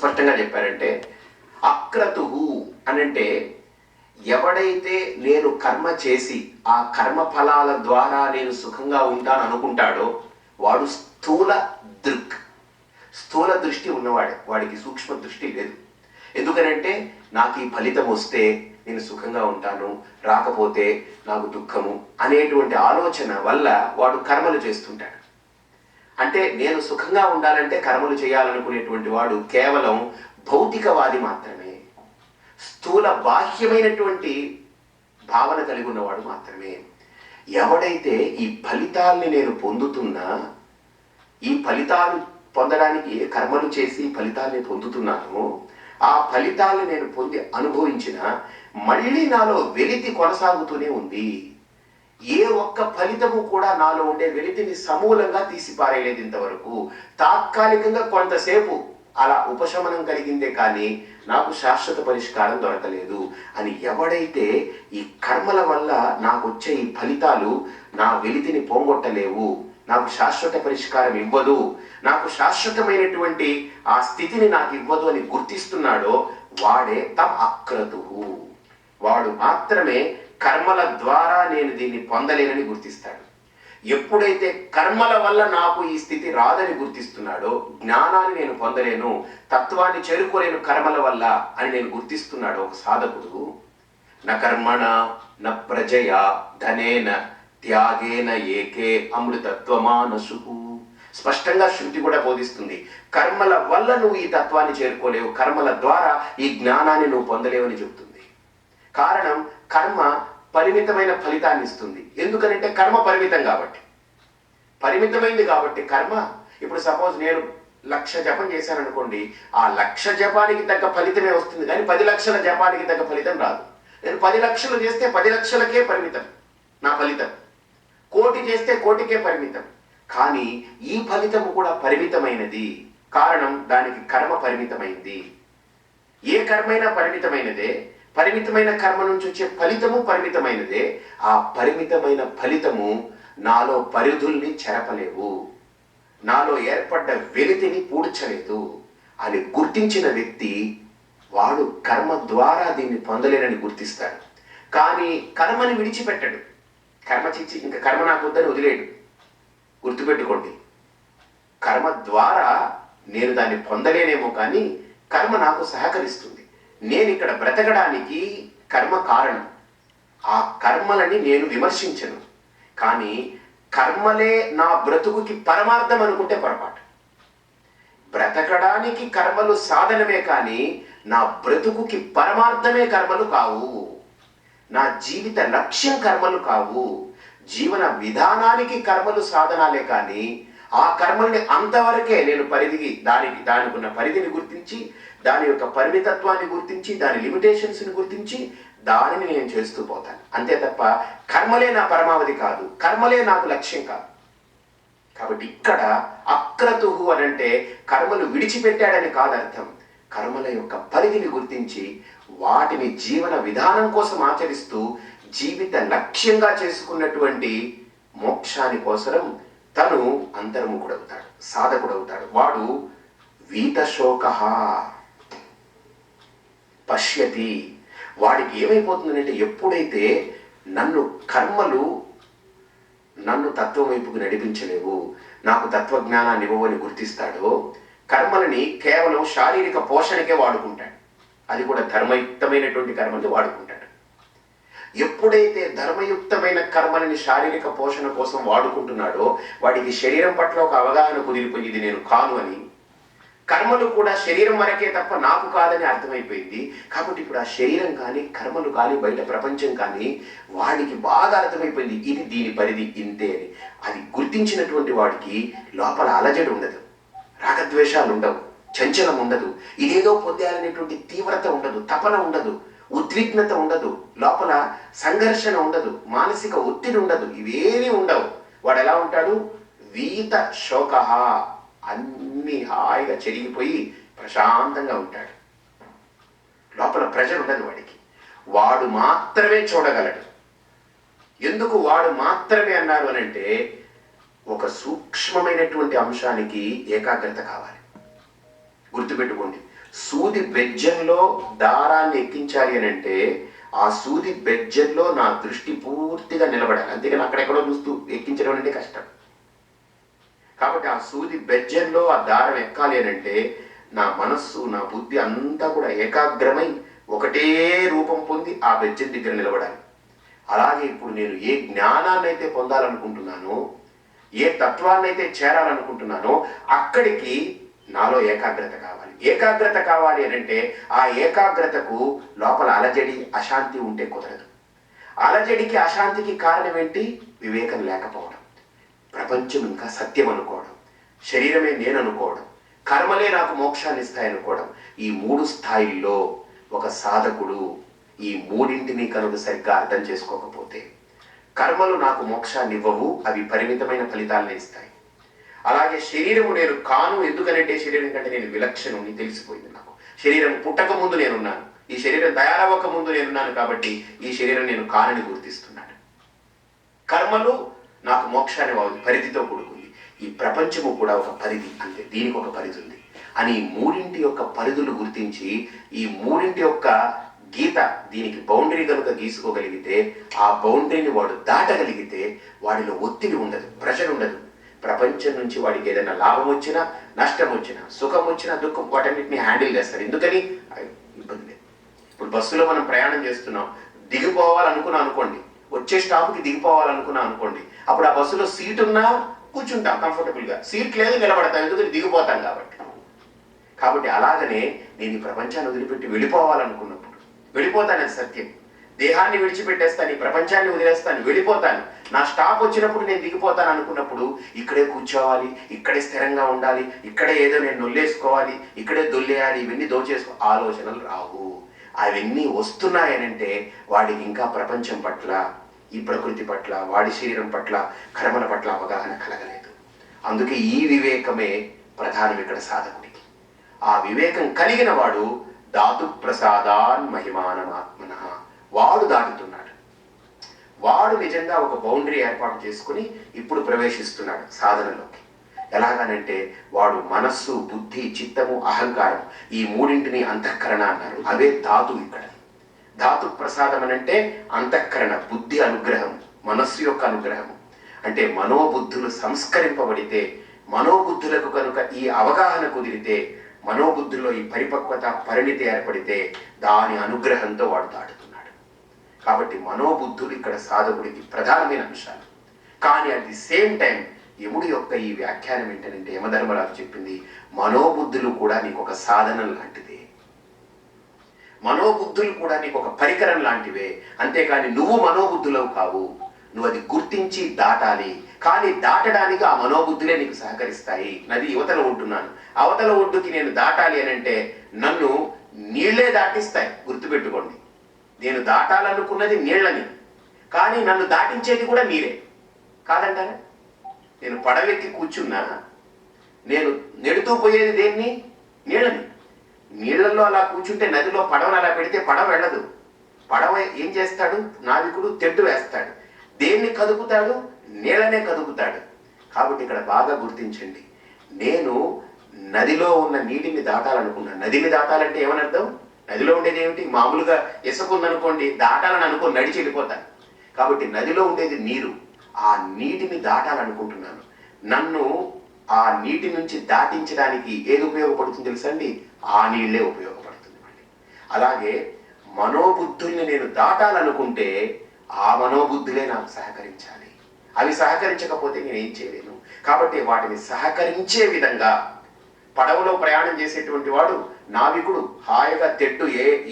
స్పష్టంగా చెప్పారంటే, అక్రతు అనంటే ఎవడైతే నేను కర్మ చేసి ఆ కర్మ ఫలాల ద్వారా నేను సుఖంగా ఉంటాను అనుకుంటాడో వాడు స్థూల దృష్టి ఉన్నవాడే, వాడికి సూక్ష్మ దృష్టి లేదు. ఎందుకనంటే నాకు ఈ ఫలితం వస్తే నేను సుఖంగా ఉంటాను, రాకపోతే నాకు దుఃఖము అనేటువంటి ఆలోచన వల్ల వాడు కర్మలు చేస్తుంటాడు. అంటే నేను సుఖంగా ఉండాలంటే కర్మలు చేయాలనుకునేటువంటి వాడు కేవలం భౌతికవాది మాత్రమే, స్థూల బాహ్యమైనటువంటి భావన కలిగి ఉన్నవాడు మాత్రమే. ఎవడైతే ఈ ఫలితాల్ని నేను పొందుతున్నా, ఈ ఫలితాలు పొందడానికి ఏ కర్మలు చేసి ఫలితాల్ని పొందుతున్నానో ఆ ఫలితాలను నేను పొంది అనుభవించిన మళ్ళీ నాలో వెలితి కొనసాగుతూనే ఉంది. ఏ ఒక్క ఫలితము కూడా నాలో ఉండే వెలితిని సమూలంగా తీసిపారేయలేదు ఇంతవరకు. తాత్కాలికంగా కొంతసేపు అలా ఉపశమనం కలిగిందే కానీ నాకు శాశ్వత పరిష్కారం దొరకలేదు అని ఎవడైతే ఈ కర్మల వల్ల నాకు వచ్చే ఈ ఫలితాలు నా వెలితిని పోగొట్టలేవు, నాకు శాశ్వత పరిష్కారం ఇవ్వదు, నాకు శాశ్వతమైనటువంటి ఆ స్థితిని నాకు ఇవ్వదు అని గుర్తిస్తున్నాడో వాడే అక్రతు. వాడు మాత్రమే కర్మల ద్వారా నేను దీన్ని పొందలేనని గుర్తిస్తాడు. ఎప్పుడైతే కర్మల వల్ల నాకు ఈ స్థితి రాదని గుర్తిస్తున్నాడో, జ్ఞానాన్ని నేను పొందలేను, తత్వాన్ని చేరుకోలేను కర్మల వల్ల అని నేను గుర్తిస్తున్నాడో ఒక సాధకుడు, న కర్మణ న ప్రజయా ధనేన త్యాగేన ఏకే అమృతత్వమానసు. స్పష్టంగా శృతి కూడా బోధిస్తుంది, కర్మల వల్ల నువ్వు ఈ తత్వాన్ని చేరుకోలేవు, కర్మల ద్వారా ఈ జ్ఞానాన్ని నువ్వు పొందలేవని చెబుతుంది. కారణం కర్మ పరిమితమైన ఫలితాన్ని ఇస్తుంది. ఎందుకనంటే కర్మ పరిమితం కాబట్టి, పరిమితమైంది కాబట్టి కర్మ. ఇప్పుడు సపోజ్ నేను 1,00,000 జపం చేశాను అనుకోండి, ఆ 1,00,000 జపానికి తగ్గ ఫలితమే వస్తుంది, కానీ 10 లక్షల జపానికి తగ్గ ఫలితం రాదు. నేను 10 లక్షలు చేస్తే 10 లక్షలకే పరిమితం నా ఫలితం, 1,00,000 చేస్తే 1,00,000కే పరిమితం. కానీ ఈ ఫలితము కూడా పరిమితమైనది. కారణం దానికి కర్మ పరిమితమైంది. ఏ కర్మైనా పరిమితమైనదే, పరిమితమైన కర్మ నుంచి వచ్చే ఫలితము పరిమితమైనదే. ఆ పరిమితమైన ఫలితము నాలో పరిధుల్ని చెరపలేవు, నాలో ఏర్పడ్డ వెలితిని పూడ్చలేదు అని గుర్తించిన వ్యక్తి వాడు కర్మ ద్వారా దీన్ని పొందలేనని గుర్తిస్తాడు. కానీ కర్మని విడిచిపెట్టడు. కర్మ చిచ్చి ఇంకా కర్మ నాకు వద్దని వదిలేడు. గుర్తుపెట్టుకోండి, కర్మ ద్వారా నేను దాన్ని పొందలేనేమో కానీ కర్మ నాకు సహకరిస్తుంది. నేను ఇక్కడ బ్రతకడానికి కర్మ కారణం. ఆ కర్మలని నేను విమర్శించను, కానీ కర్మలే నా బ్రతుకుకి పరమార్థం అనుకుంటే పొరపాటు. బ్రతకడానికి కర్మలు సాధనమే కానీ నా బ్రతుకుకి పరమార్థమే కర్మలు కావు. నా జీవిత లక్ష్యం కర్మలు కావు. జీవన విధానానికి కర్మలు సాధనాలే కానీ ఆ కర్మల్ని అంతవరకే నేను దానికి ఉన్న పరిధిని గుర్తించి, దాని యొక్క పరిమితత్వాన్ని గుర్తించి, దాని లిమిటేషన్స్ని గుర్తించి దానిని నేను చేస్తూ పోతాను. అంతే తప్ప కర్మలే నా పరమావధి కాదు, కర్మలే నాకు లక్ష్యం కాదు. కాబట్టి ఇక్కడ అక్రతు అనంటే కర్మలు విడిచిపెట్టాడని కాదర్థం. కర్మల యొక్క పరిధిని గుర్తించి వాటిని జీవన విధానం కోసం ఆచరిస్తూ జీవిత లక్ష్యంగా చేసుకున్నటువంటి మోక్షాని కోసరం తను అంతర్ముఖుడవుతాడు, సాధకుడవుతాడు. వాడు వీతశోక పశ్యతి. వాడికి ఏమైపోతుందంటే ఎప్పుడైతే కర్మలు నన్ను తత్వం వైపుకు నడిపించలేవు, నాకు తత్వజ్ఞానాన్ని ఇవ్వని గుర్తిస్తాడో కర్మలని కేవలం శారీరక పోషణకే వాడుకుంటాడు. అది కూడా ధర్మయుక్తమైనటువంటి కర్మల్ని వాడుకుంటాడు. ఎప్పుడైతే ధర్మయుక్తమైన కర్మలని శారీరక పోషణ కోసం వాడుకుంటున్నాడో వాడికి శరీరం పట్ల ఒక అవగాహన కుదిరిపోయి ఇది నేను కాను అని, కర్మలు కూడా శరీరం వరకే తప్ప నాకు కాదని అర్థమైపోయింది. కాబట్టి ఇప్పుడు ఆ శరీరం కానీ కర్మలు కానీ బయట ప్రపంచం కానీ వాడికి బాగా అర్థమైపోయింది, ఇది దీని పరిధి ఇంతే అని. అది గుర్తించినటువంటి వాడికి లోపల అలజడి ఉండదు, రాగద్వేషాలు ఉండవు, చంచలం ఉండదు, ఇదేదో పొందాలనేటువంటి తీవ్రత ఉండదు, తపన ఉండదు, ఉద్విగ్నత ఉండదు, లోపల సంఘర్షణ ఉండదు, మానసిక ఒత్తిడి ఉండదు, ఇవేమీ ఉండవు. వాడు ఎలా ఉంటాడు? వీత శోక, అన్ని హాయిగా చెరిగిపోయి ప్రశాంతంగా ఉంటాడు. లోపల ప్రెషర్ ఉండదు వాడికి. వాడు మాత్రమే చూడగలడు. ఎందుకు వాడు మాత్రమే అన్నారు అనంటే ఒక సూక్ష్మమైనటువంటి అంశానికి ఏకాగ్రత కావాలి. గుర్తుపెట్టుకోండి, సూది బెజ్జంలో దారాన్ని ఎక్కించాలి అని అంటే ఆ సూది బెజ్జంలో నా దృష్టి పూర్తిగా నిలబడాలి. అంతేగాని అక్కడెక్కడో చూస్తూ ఎక్కించడం అంటే కష్టం. కాబట్టి ఆ సూది బెజ్జంలో ఆ దారం ఎక్కాలి అని అంటే నా మనస్సు, నా బుద్ధి అంతా కూడా ఏకాగ్రమై ఒకటే రూపం పొంది ఆ బెజ్జం దగ్గర నిలబడాలి. అలాగే ఇప్పుడు నేను ఏ జ్ఞానాన్ని అయితే పొందాలనుకుంటున్నానో, ఏ తత్వాన్ని అయితే చేరాలనుకుంటున్నానో అక్కడికి నాలో ఏకాగ్రత కావాలి. ఏకాగ్రత కావాలి అని అంటే ఆ ఏకాగ్రతకు లోపల అలజడి, అశాంతి ఉంటే కుదరదు. అలజడికి, అశాంతికి కారణం ఏంటి? వివేకం లేకపోవడం, ప్రపంచం ఇంకా సత్యం అనుకోవడం, శరీరమే నేను అనుకోవడం, కర్మలే నాకు మోక్షాన్ని ఇస్తాయనుకోవడం. ఈ 3 స్థాయిల్లో ఒక సాధకుడు ఈ మూడింటిని కనుక సరిగ్గా అర్థం చేసుకోకపోతే, కర్మలు నాకు మోక్షాన్ని ఇవ్వవు, అవి పరిమితమైన ఫలితాలను ఇస్తాయి. అలాగే శరీరము నేను కాను, ఎందుకనంటే శరీరం కంటే నేను విలక్షణుని తెలిసిపోయింది నాకు. శరీరం పుట్టక ముందు నేనున్నాను, ఈ శరీరం తయారవ్వక ముందు నేనున్నాను, కాబట్టి ఈ శరీరం నేను కానని గుర్తిస్తున్నాను. కర్మలు నాకు మోక్షాన్ని పరిధితో కూడుకుంది, ఈ ప్రపంచము కూడా ఒక పరిధి, అంతే, దీనికి ఒక పరిధి ఉంది అని ఈ మూడింటి యొక్క పరిధులు గుర్తించి ఈ మూడింటి యొక్క గీత, దీనికి బౌండరీ కనుక గీసుకోగలిగితే, ఆ బౌండరీని వాడు దాటగలిగితే వాడిలో ఒత్తిడి ఉండదు, ప్రెషర్ ఉండదు. ప్రపంచం నుంచి వాడికి ఏదైనా లాభం వచ్చినా, నష్టం వచ్చినా, సుఖం వచ్చినా, దుఃఖం, వాటన్నిటిని హ్యాండిల్ చేస్తారు. ఎందుకని? ఇబ్బంది లేదు. ఇప్పుడు బస్సులో మనం ప్రయాణం చేస్తున్నాం, దిగిపోవాలనుకున్నాం అనుకోండి, వచ్చే స్టాప్కి దిగిపోవాలనుకున్నాం అనుకోండి, అప్పుడు ఆ బస్సులో సీట్ ఉన్నా కూర్చుంటాం కంఫర్టబుల్గా, సీట్ లేదు నిలబడతాం, ఎందుకని? దిగిపోతాం కాబట్టి అలాగనే నేను ఈ ప్రపంచాన్ని వదిలిపెట్టి వెళ్ళిపోవాలనుకున్నప్పుడు వెళ్ళిపోతానని సత్యం. దేహాన్ని విడిచిపెట్టేస్తాను, ఈ ప్రపంచాన్ని వదిలేస్తాను, వెళ్ళిపోతాను. నా స్టాప్ వచ్చినప్పుడు నేను దిగిపోతాను అనుకున్నప్పుడు ఇక్కడే కూర్చోవాలి, ఇక్కడే స్థిరంగా ఉండాలి, ఇక్కడే ఏదో నేను నొల్లేసుకోవాలి, ఇక్కడే దొల్లేయాలి, ఇవన్నీ ఆలోచనలు రావు. అవన్నీ వస్తున్నాయనంటే వాడికి ఇంకా ప్రపంచం పట్ల, ఈ ప్రకృతి పట్ల, వాడి శరీరం పట్ల, కర్మల పట్ల అవగాహన కలగలేదు. అందుకే ఈ వివేకమే ప్రధానం ఇక్కడ సాధకుడికి. ఆ వివేకం కలిగిన వాడు ధాతు ప్రసాదాన్ మహిమానమాత్మన, వాడు దాటుతున్నాడు. వాడు నిజంగా ఒక బౌండరీ ఏర్పాటు చేసుకుని ఇప్పుడు ప్రవేశిస్తున్నాడు సాధనలోకి. ఎలాగనంటే వాడు మనస్సు, బుద్ధి, చిత్తము, అహంకారం, ఈ మూడింటిని అంతఃకరణ అన్నారు. అవే ధాతు. ఇక్కడ ధాతు ప్రసాదం అనంటే అంతఃకరణ, బుద్ధి అనుగ్రహం, మనస్సు యొక్క అనుగ్రహం. అంటే మనోబుద్ధులు సంస్కరింపబడితే, మనోబుద్ధులకు కనుక ఈ అవగాహన కుదిరితే, మనోబుద్ధుల్లో ఈ పరిపక్వత, పరిణితి ఏర్పడితే దాని అనుగ్రహంతో వాడు దాటుతున్నాడు. కాబట్టి మనోబుద్ధులు ఇక్కడ సాధకుడికి ప్రధానమైన అంశాలు. కానీ అట్ ది సేమ్ టైం యముడి యొక్క ఈ వ్యాఖ్యానం ఏంటంటే, యమధర్మరాజు చెప్పింది, మనోబుద్ధులు కూడా నీకు ఒక సాధనం లాంటిదే, మనోబుద్ధులు కూడా నీకు ఒక పరికరం లాంటివే. అంతేకాని నువ్వు మనోబుద్ధులవు కావు, నువ్వు అది గుర్తించి దాటాలి. కానీ దాటడానికి ఆ మనోబుద్ధులే నీకు సహకరిస్తాయి. నది యువతల ఉంటున్నాను, అవతల ఒడ్డుకి నేను దాటాలి అని అంటే నన్ను నీళ్లే దాటిస్తాయి. గుర్తుపెట్టుకోండి, నేను దాటాలనుకున్నది నీళ్లని, కానీ నన్ను దాటించేది కూడా నీరే కాదంటారా? నేను పడవెక్కి కూర్చున్నా, నేను నెడుతూ పోయేది దేన్ని? నీళ్ళని. నీళ్లలో అలా కూర్చుంటే, నదిలో పడవను అలా పెడితే పడవ వెళ్ళదు. పడవ ఏం చేస్తాడు? నావికుడు తెడ్డు వేస్తాడు. దేన్ని కదుపుతాడు? నీళ్ళనే కదుపుతాడు. కాబట్టి ఇక్కడ బాగా గుర్తించండి, నేను నదిలో ఉన్న నీటిని దాటాలనుకున్నాను. నదిని దాటాలంటే ఏమనర్థం? నదిలో ఉండేది ఏమిటి? మామూలుగా ఇసుకుందనుకోండి, దాటాలని అనుకోని నడిచి వెళ్ళిపోతాను. కాబట్టి నదిలో ఉండేది నీరు, ఆ నీటిని దాటాలనుకుంటున్నాను. నన్ను ఆ నీటి నుంచి దాటించడానికి ఏది ఉపయోగపడుతుంది తెలుసండి? ఆ నీళ్లే ఉపయోగపడుతుంది. మళ్ళీ అలాగే మనోబుద్ధుల్ని నేను దాటాలనుకుంటే ఆ మనోబుద్ధులే నాకు సహకరించాలి. అవి సహకరించకపోతే నేనేం చేయలేను. కాబట్టి వాటిని సహకరించే విధంగా పడవలో ప్రయాణం చేసేటువంటి వాడు, నావికుడు హాయిగా తెడ్డు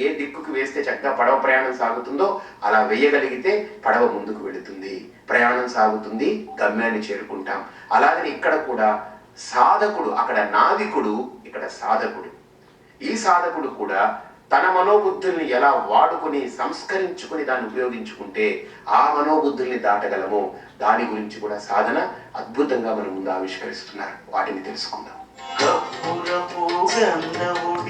ఏ దిక్కుకు వేస్తే చక్కగా పడవ ప్రయాణం సాగుతుందో అలా వేయగలిగితే పడవ ముందుకు వెళుతుంది, ప్రయాణం సాగుతుంది, గమ్యాన్ని చేరుకుంటాం. అలాగని ఇక్కడ కూడా సాధకుడు, అక్కడ నావికుడు, ఇక్కడ సాధకుడు. ఈ సాధకుడు కూడా తన మనోబుద్ధుల్ని ఎలా వాడుకుని సంస్కరించుకుని దాన్ని ఉపయోగించుకుంటే ఆ మనోబుద్ధుల్ని దాటగలము. దాని గురించి కూడా సాధన అద్భుతంగా మన ముందు ఆవిష్కరిస్తున్నారు. వాటిని తెలుసుకుందాం.